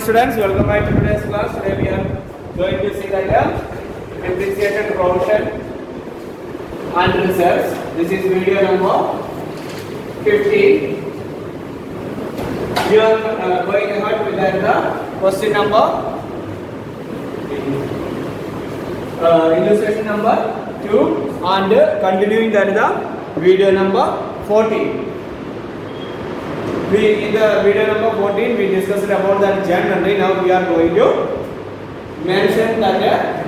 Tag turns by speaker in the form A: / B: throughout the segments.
A: students, welcome back to today's class. Today we are going to see the depreciation, provision and reserves. This is video number 15. We are going ahead with the question number, illustration number 2 and continuing that the video number 14. In the video number 14, we discussed about that journal entry. Now we are going to mention that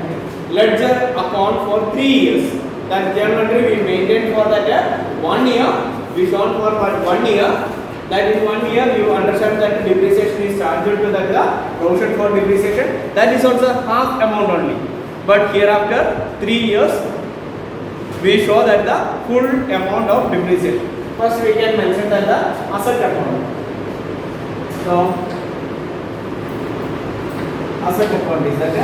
A: ledger account for 3 years. That journal entry we maintain for that 1 year. We shown for 1 year. That in 1 year you understand that depreciation is charged to that provision for depreciation. That is also half amount only. But hereafter 3 years we show that the full amount of depreciation. First we can mention that the asset account. So asset account is that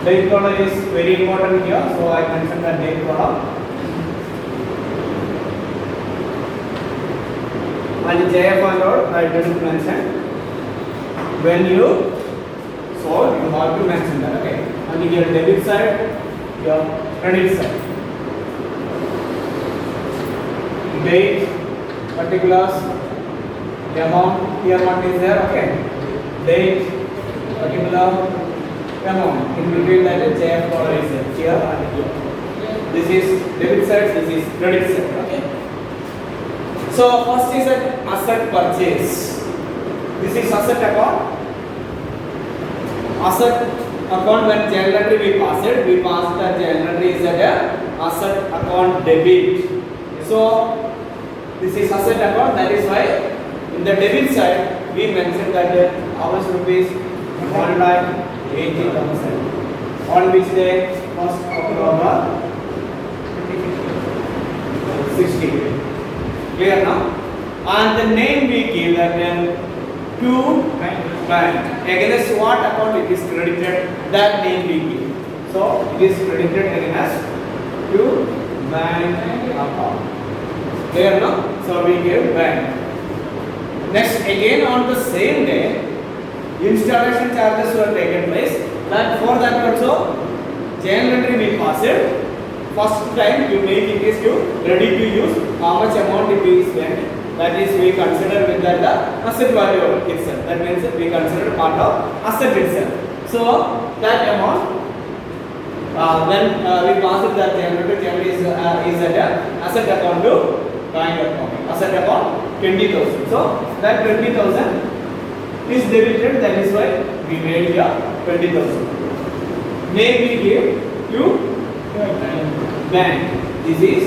A: date column is very important here. So I mentioned that date column. And JF and all I didn't mention. When you sold, you have to mention that. Okay. And your debit side, your credit side. Date, particulars, amount, here what is there, okay. Date, particular, amount. In between that JF column is there, here and here. This is debit side, this is credit side, okay. So first is an asset purchase. This is asset account. Asset account when journal entry we pass the journal entry is that asset account debit. So this is asset account, that is why in the debit side we mentioned that how much rupees 1,80,000 on which day 1st October 60. Clear now? And the name we give that to bank. Against what account it is credited, that name we give. So it is credited against to bank account. Clear now? So we give bank. Next again on the same day, installation charges were taken place. That for that also, journal entry we pass it. First time you make it is to ready to use, how much amount it is spent. That is we consider with that the asset value itself. That means we consider part of asset itself. So that amount when we pass it that generally is at asset account to bank account. Asset account 20,000. So that 20,000 is debited. That is why we made here 20,000. May we give to bank. This is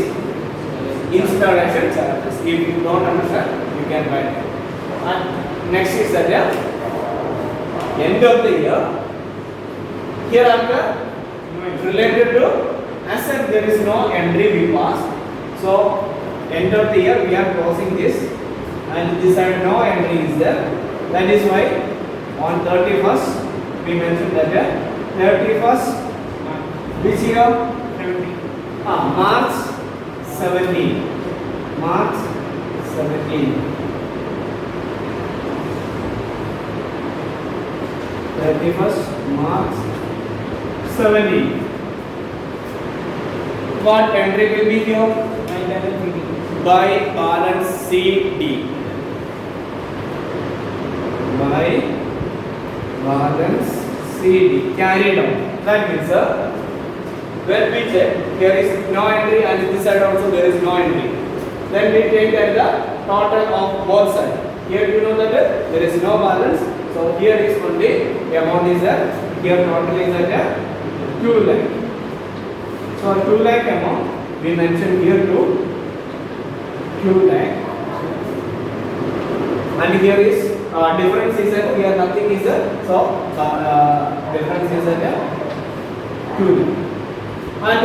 A: installation charges. If you don't understand, you can write it. And next is that end of the year. Hereafter, related to asset, there is no entry we pass. So end of the year we are closing this, and this side no entry is there. That is why on 31st we mentioned that 31st which year? March 17. March 17. 31st March 17. What entry will be here? By balance CD. By balance CD. Carried on. That means when we check, here is no entry and this side also there is no entry. Then we take that the total of both sides. Here you know that there is no balance. So here is only amount is there. Here total is at 2 lakh. So 2 lakh amount we mentioned here to 2 lakh. And here is difference is that here nothing is there. So difference is at 2 lakh. And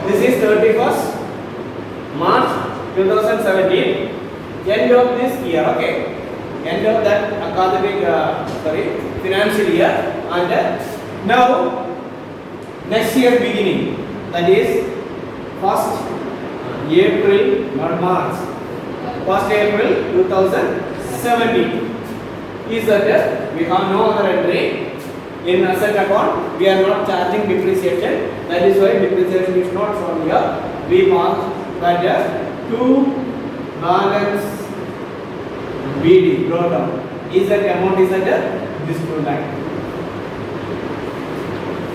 A: this is 31st March 2017, end of this year, okay, end of that academic, financial year. And now next year beginning, that is 1st April or March. 1st April 2017. Is that we have no other entry in asset account. We are not charging depreciation. That is why depreciation is not shown here. We mark that to balance BD brought down. Is that amount is at this 2 lakh.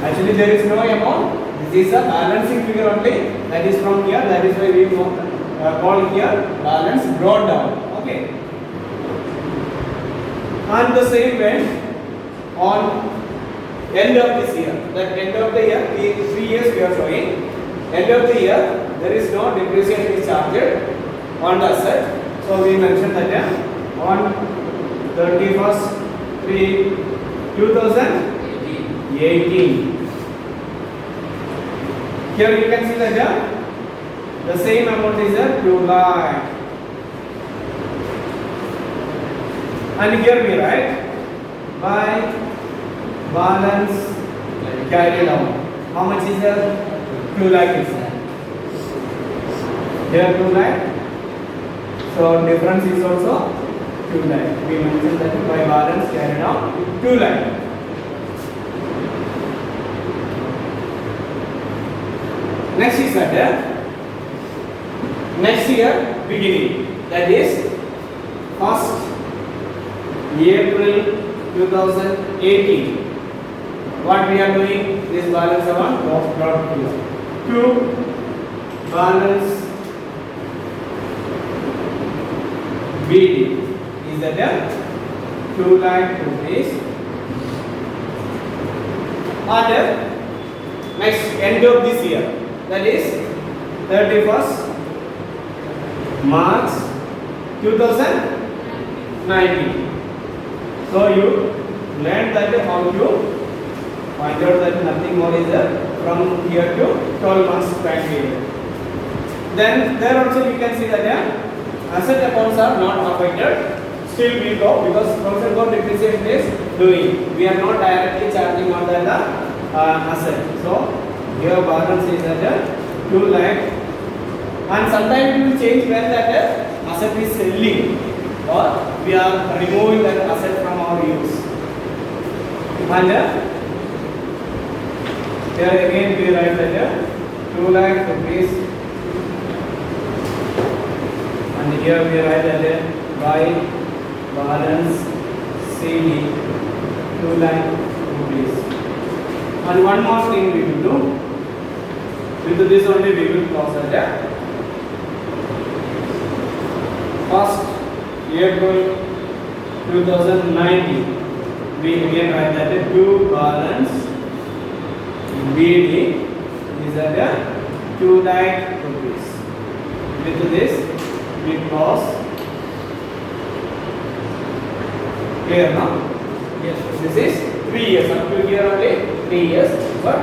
A: Actually there is no amount. This is a balancing figure only. That is from here. That is why we call here balance brought down. Okay. And the same way on end of this year. That end of the year, 3 years we are showing. End of the year, there is no depreciation is charged on the asset. So we mentioned that on 31st 3 2018. Here you can see that the same amount is 2 lakh. And here we write by balance carried out. How much is there? 2 lakh is there. Here 2 lakh. So difference is also 2 lakh. We mentioned that by balance carried out 2 lakh. Next is that next year beginning. That is 1st April 2018. What we are doing? This balance amount brought here to balance BD is that 2 lakh rupees. And next end of this year, that is 31st March 2019. So you learned that how to find out that nothing more is there from here to 12 months time period. Then there also you can see that asset accounts are not affected. Still we go because provision for depreciation is doing. We are not directly charging on the asset. So here balance is at 2 lakh. And sometimes we will change when that asset is selling or we are removing that asset from our use. And here again we write that 2 lakh rupees. And here we write that by balance CD 2 lakh rupees. And one more thing we will do. With this only we will close that 1st April 2019. We again write that to balance BD is at 2 lakh rupees. With this we close. Clear now? Yes. This is 3 years. Up to here only 3 years. But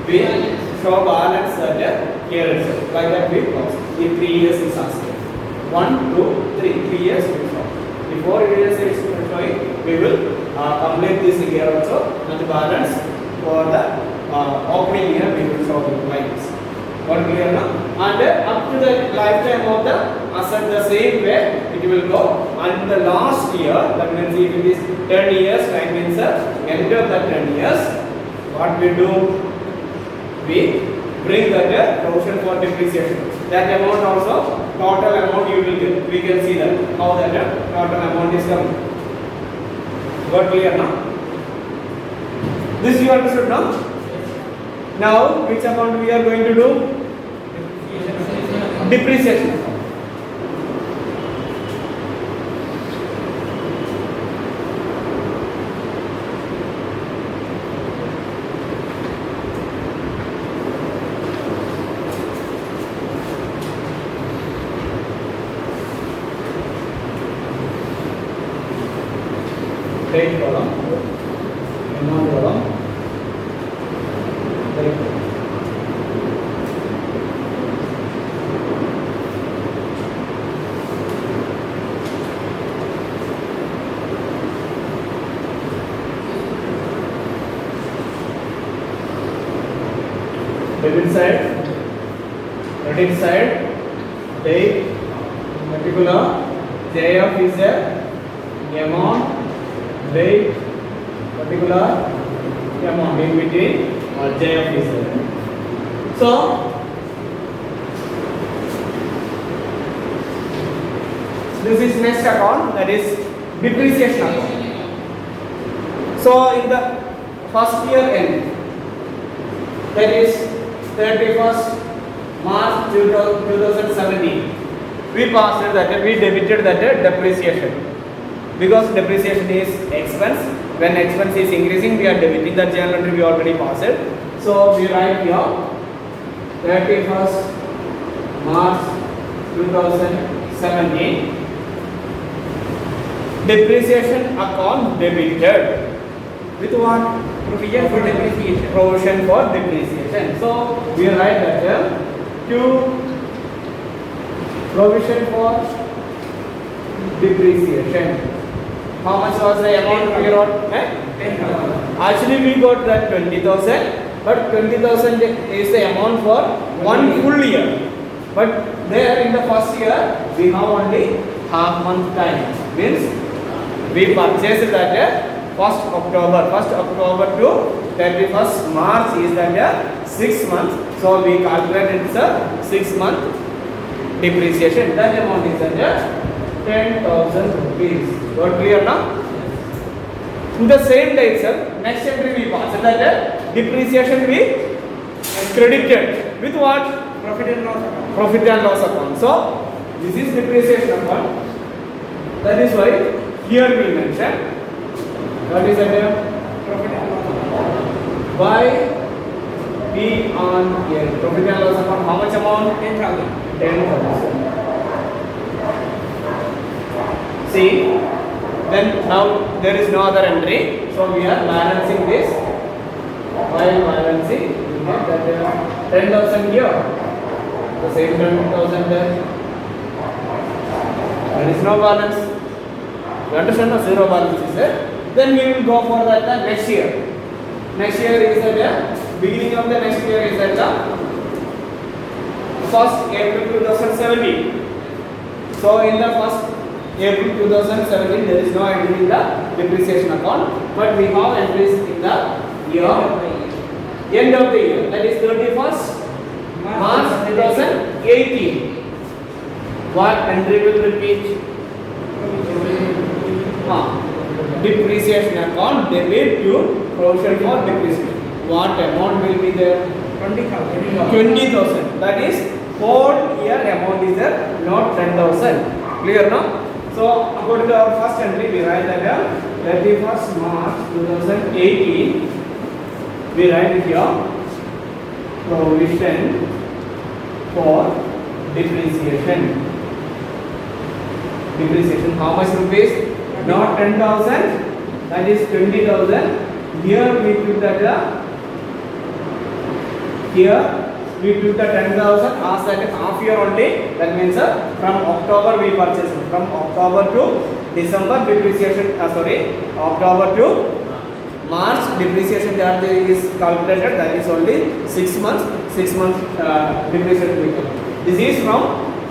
A: we show balance at here itself. Like that we close. In 3 years is asked. 1, 2, 3. 3 years we show. Before years is showing, we will complete this year also. And the balance for the opening year we will show like this. What clear now? And up to the lifetime of the asset the same way it will go. And the last year, that means if it is 10 years, that means end of the 10 years, what we do? We bring that provision for depreciation. That amount also, total amount you will get. We can see that how that total amount is coming. Got clear now? This you understood now? Now, which amount we are going to do? Depreciation. Date column, amount column, date column. Debit side, credit side, date, particular, JF is a amount, date, particular, amount in between, JF is there. So, this is next account, that is depreciation account. So, in the first year end, that is 31st March 2017, we passed that, we debited that depreciation, because depreciation is expense. When expense is increasing, we are debiting. That journal entry we already passed it. So we write here 31st March 2017, depreciation account debited with what? Provision for depreciation. Provision for depreciation. So we write that to provision for depreciation. How much was the amount we wrote? 10,000. Actually we got that 20,000, but 20,000 is the amount for one full year. But there in the first year we have only half month time. Means we purchased that 1st October to 31st March is that 6 months. So we calculated it's a 6 month depreciation. That amount is that 10,000 rupees. Got clear now? In the same day itself, next entry we pass that depreciation we credited with what? Profit and loss account. So this is depreciation account. That is why here we mention what is that? Profit and loss account. By P on L. Profit and loss account. How much amount? 10,000. 10,000. See, then now there is no other entry, so we are balancing this. While balancing, we get that 10,000 here, the same 10,000 there. There is no balance. You understand? No, zero balance is there. Then we will go for that next year. Next year is that beginning of the next year is that 1st April 2017. So in the 1st April 2017 there is no entry in the depreciation account, but we have entries in the year end of the year, that is 31st March 2018. What entry will repeat? Depreciation account debit to provision for depreciation. What amount will be there? 20,000. That is whole year amount is there, not 10,000. Clear now? So according to our first entry, we write that 31st March 2018. We write it here, provision for depreciation. Depreciation, how much rupees? Not 10,000, that is 20,000. Here we took that here we took the 10,000 as that half year only. That means from October we purchased. From October to December depreciation. October to March depreciation charge is calculated. That is only 6 months. 6 months depreciation. This is from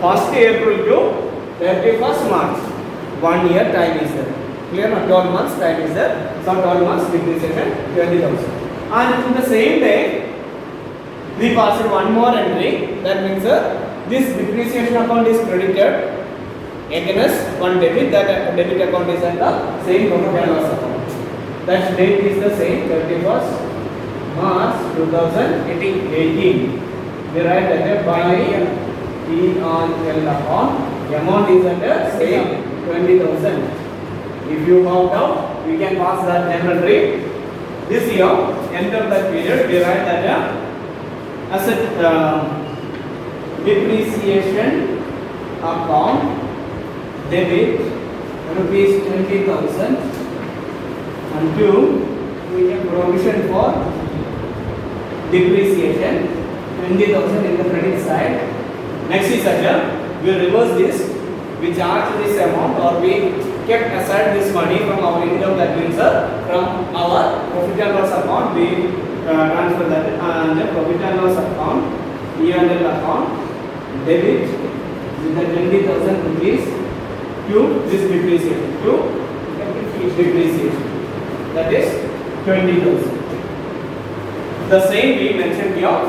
A: 1st April to 31st March. 1 year time is there. Clear? 12 months time is there. So 12 months depreciation 20,000. And in the same day, we passed one more entry. That means this depreciation account is credited against one debit. That debit account is at the same profit and loss account. That date is the same, 31st March 2018. We write that by P on L account. The amount is at the same 20,000. If you have doubt, we can pass that general rate. This year, end of that period, we write that asset depreciation account debit rupees 20,000 and to provision for depreciation 20,000 in the credit side. Next is that we reverse this, we charge this amount or we kept aside this money from our income. That means from our profit and loss account we transfer that and the profit and loss account, P&L account, debit with the 20,000 rupees to this depreciation, to depreciation, that is 20,000. The same we mentioned here.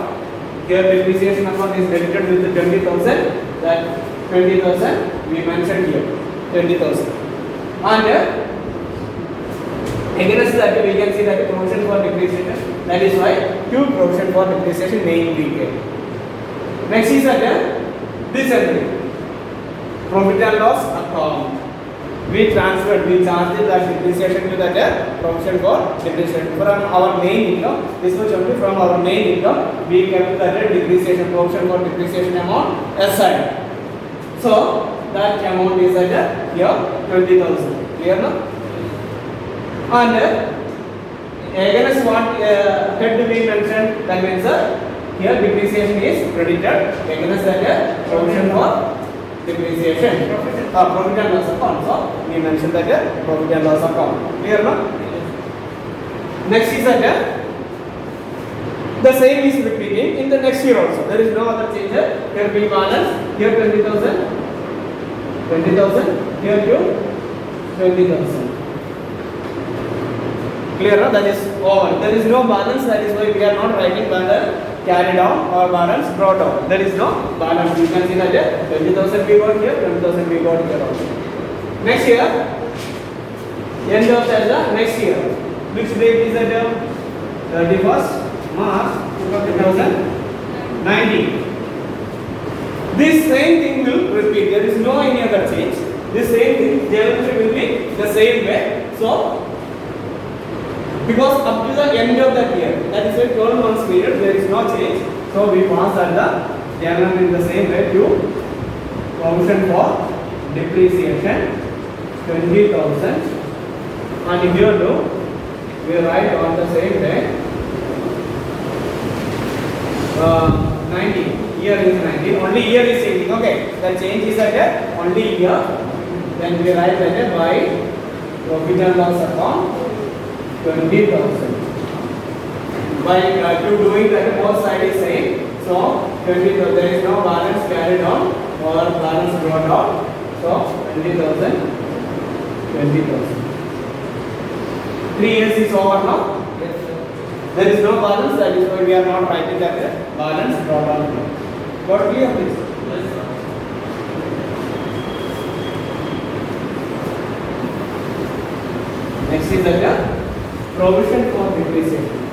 A: Here depreciation amount is credited with the 20,000. That 20,000 we mentioned here, 20,000. And against that we can see that provision for depreciation. That is why Q provision for depreciation name we get. Next is that this entry, profit and loss account. We transferred, we charged that depreciation to that provision for depreciation from our main income. This was only from our main income. We kept that depreciation provision for depreciation amount aside. So that amount is at here 20,000. Clear now? And against what head we mentioned, that means here depreciation is credited against that provision for depreciation. Profit and loss account. So we mentioned that profit and loss account. Clear now? Next is that the same is repeating in the next year also. There is no other change. Here we balance. Here 20,000. 20,000. Here you 20,000. Clear now? That is over. There is no balance. That is why we are not writing balance carried on or balance brought out. There is no balance. You can see that 20,000 we got here, 20,000 we got here also. Next year, end of the next year. Which date is that? 31st March 2019. This same thing will repeat. There is no any other change. This same thing generally will be the same way. So because up to the end of that year, that is a 12 months period, there is no change. So we pass at the journal in the same way to provision for depreciation 20,000, and here too we write on the same day 19. Year is 19. Only year is changing. Okay, the change is at only year. Then we write that by profit and loss account 20,000. By to doing that, both side is same. So 20,000. There is no balance carried on or balance brought out. So 20,000. 20,000. 3 years is over now. Yes, there is no balance. That is why we are not writing that balance brought out. Got clear, please? Yes, sir. Next is that provision for depreciation.